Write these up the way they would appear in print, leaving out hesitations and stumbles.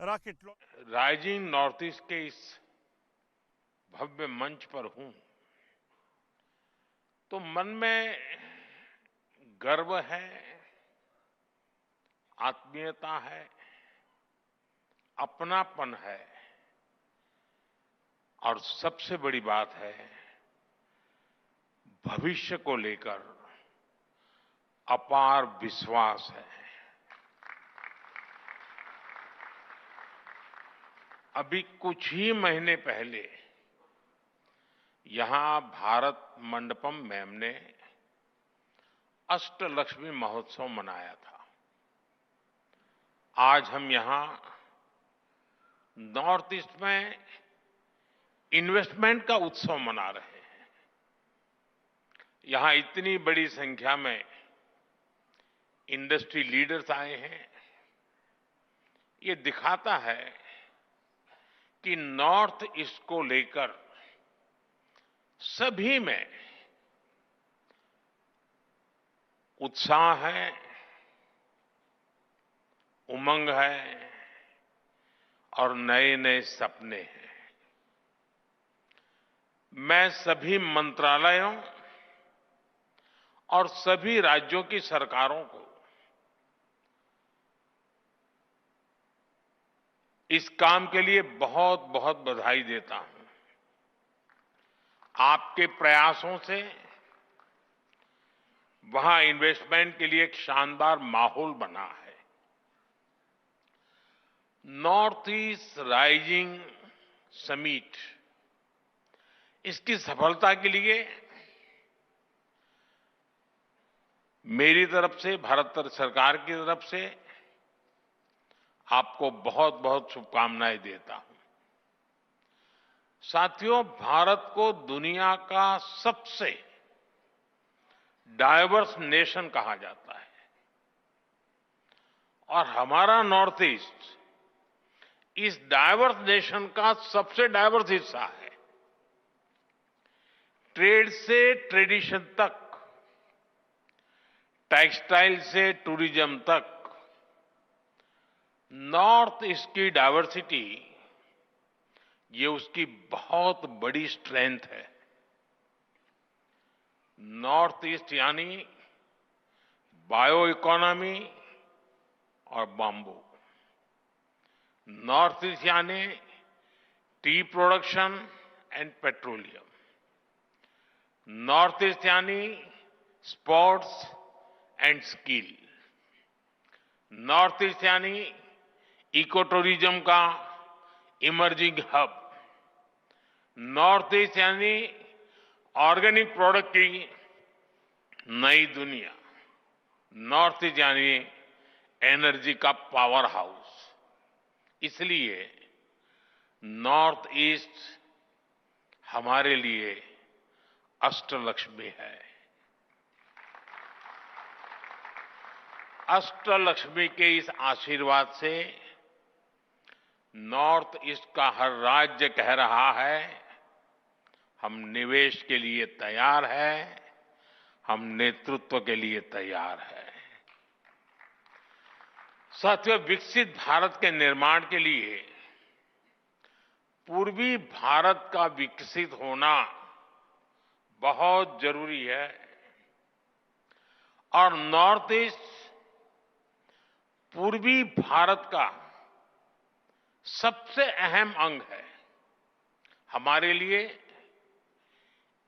Rocket rising north east के इस भव्य मंच पर हूं तो मन में गर्व है, आत्मीयता है, अपनापन है और सबसे बड़ी बात है भविष्य को लेकर अपार विश्वास है। अभी कुछ ही महीने पहले यहां भारत मंडपम में हमने अष्टलक्ष्मी महोत्सव मनाया था। आज हम यहां नॉर्थ ईस्ट में इन्वेस्टमेंट का उत्सव मना रहे हैं। यहां इतनी बड़ी संख्या में इंडस्ट्री लीडर्स आए हैं। ये दिखाता है कि नॉर्थ ईस्ट को लेकर सभी में उत्साह है, उमंग है और नए नए सपने हैं। मैं सभी मंत्रालयों और सभी राज्यों की सरकारों को इस काम के लिए बहुत बहुत बधाई देता हूं। आपके प्रयासों से वहां इन्वेस्टमेंट के लिए एक शानदार माहौल बना है। नॉर्थ ईस्ट राइजिंग समिट, इसकी सफलता के लिए मेरी तरफ से, भारत सरकार की तरफ से आपको बहुत बहुत शुभकामनाएं देता हूं। साथियों, भारत को दुनिया का सबसे डाइवर्स नेशन कहा जाता है और हमारा नॉर्थ ईस्ट इस डाइवर्स नेशन का सबसे डाइवर्स हिस्सा है। ट्रेड से ट्रेडिशन तक, टेक्सटाइल से टूरिज्म तक, नॉर्थ ईस्ट की डाइवर्सिटी ये उसकी बहुत बड़ी स्ट्रेंथ है। नॉर्थ ईस्ट यानी बायो इकोनॉमी और बाम्बू, नॉर्थ ईस्ट यानी tea production and petroleum, north east यानी sports and skill, north east यानी इको टूरिज्म का इमर्जिंग हब, नॉर्थ ईस्ट यानी ऑर्गेनिक प्रोडक्ट की नई दुनिया, नॉर्थ ईस्ट यानी एनर्जी का पावर हाउस। इसलिए नॉर्थ ईस्ट हमारे लिए अष्टलक्ष्मी है। अष्टलक्ष्मी के इस आशीर्वाद से नॉर्थ ईस्ट का हर राज्य कह रहा है हम निवेश के लिए तैयार हैं, हम नेतृत्व के लिए तैयार हैं। साथियों, विकसित भारत के निर्माण के लिए पूर्वी भारत का विकसित होना बहुत जरूरी है और नॉर्थ ईस्ट पूर्वी भारत का सबसे अहम अंग है। हमारे लिए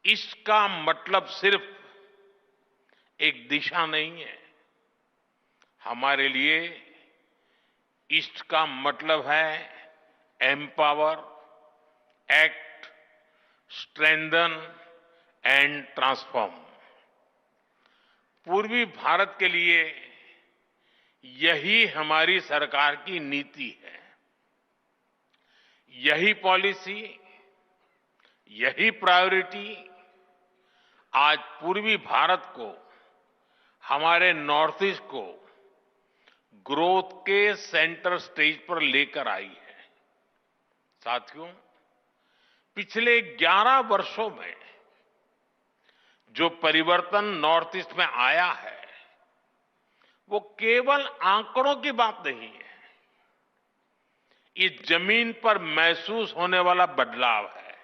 इसका मतलब सिर्फ एक दिशा नहीं है, हमारे लिए ईस्ट का मतलब है empower, act, strengthen and transform. पूर्वी भारत के लिए यही हमारी सरकार की नीति है। यही पॉलिसी, यही प्रायोरिटी आज पूर्वी भारत को, हमारे नॉर्थ ईस्ट को ग्रोथ के सेंटर स्टेज पर लेकर आई है। साथियों, पिछले 11 वर्षों में जो परिवर्तन नॉर्थ ईस्ट में आया है वो केवल आंकड़ों की बात नहीं है। इस जमीन पर महसूस होने वाला बदलाव है।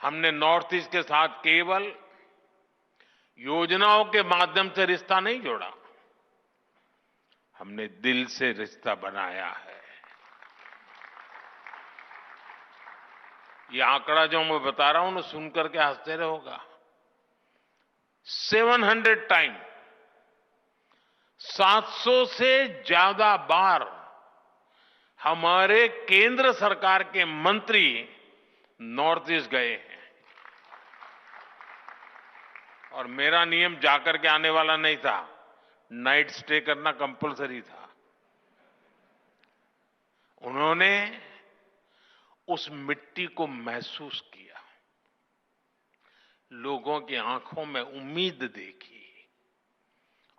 हमने नॉर्थ ईस्ट के साथ केवल योजनाओं के माध्यम से रिश्ता नहीं जोड़ा, हमने दिल से रिश्ता बनाया है। ये आंकड़ा जो मैं बता रहा हूं ना, सुनकर के आश्चर्य होगा। 700 टाइम, 700 से ज्यादा बार हमारे केंद्र सरकार के मंत्री नॉर्थ ईस्ट गए हैं। और मेरा नियम जाकर के आने वाला नहीं था, नाइट स्टे करना कंपलसरी था। उन्होंने उस मिट्टी को महसूस किया, लोगों की आंखों में उम्मीद देखी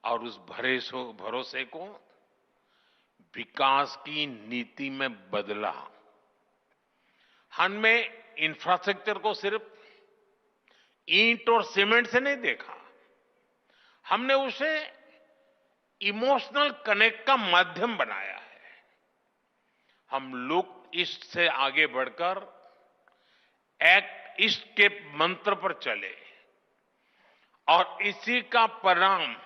और उस भरोसे को विकास की नीति में बदला। हमने इंफ्रास्ट्रक्चर को सिर्फ ईंट और सीमेंट से नहीं देखा, हमने उसे इमोशनल कनेक्ट का माध्यम बनाया है। हम लुक ईस्ट से आगे बढ़कर एक्ट ईस्ट के मंत्र पर चले और इसी का परिणाम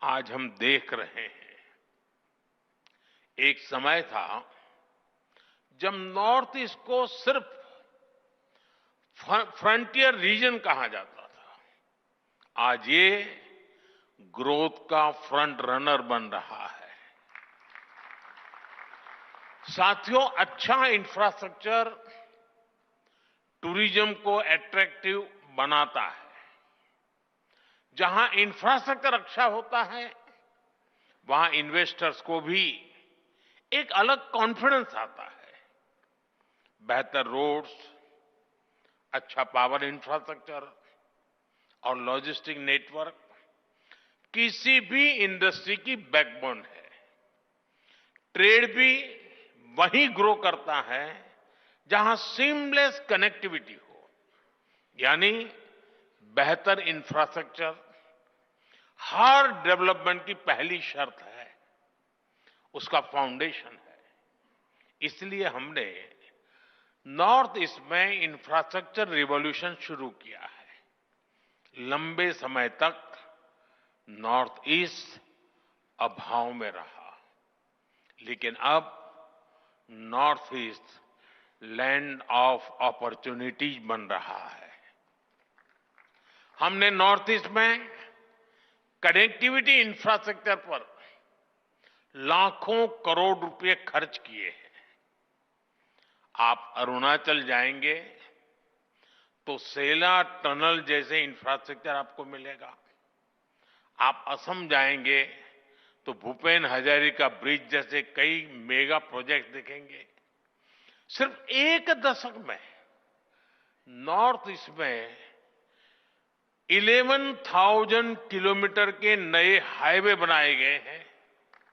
आज हम देख रहे हैं। एक समय था जब नॉर्थ ईस्ट को सिर्फ फ्रंटियर रीजन कहा जाता था, आज ये ग्रोथ का फ्रंट रनर बन रहा है। साथियों, अच्छा इंफ्रास्ट्रक्चर टूरिज्म को अट्रैक्टिव बनाता है। जहां इंफ्रास्ट्रक्चर अच्छा होता है, वहां इन्वेस्टर्स को भी एक अलग कॉन्फिडेंस आता है। बेहतर रोड्स, अच्छा पावर इंफ्रास्ट्रक्चर और लॉजिस्टिक नेटवर्क किसी भी इंडस्ट्री की बैकबोन है। ट्रेड भी वहीं ग्रो करता है जहां सीमलेस कनेक्टिविटी हो, यानी बेहतर इंफ्रास्ट्रक्चर हर डेवलपमेंट की पहली शर्त है, उसका फाउंडेशन है। इसलिए हमने नॉर्थ ईस्ट में इंफ्रास्ट्रक्चर रिवॉल्यूशन शुरू किया है। लंबे समय तक नॉर्थ ईस्ट अभाव में रहा, लेकिन अब north east land of opportunities बन रहा है। हमने नॉर्थ ईस्ट में कनेक्टिविटी इंफ्रास्ट्रक्चर पर लाखों करोड़ रुपए खर्च किए हैं। आप अरुणाचल जाएंगे तो सेला टनल जैसे इंफ्रास्ट्रक्चर आपको मिलेगा। आप असम जाएंगे तो भूपेन हजारिका ब्रिज जैसे कई मेगा प्रोजेक्ट दिखेंगे। सिर्फ एक दशक में नॉर्थ ईस्ट में 11,000 किलोमीटर के नए हाईवे बनाए गए हैं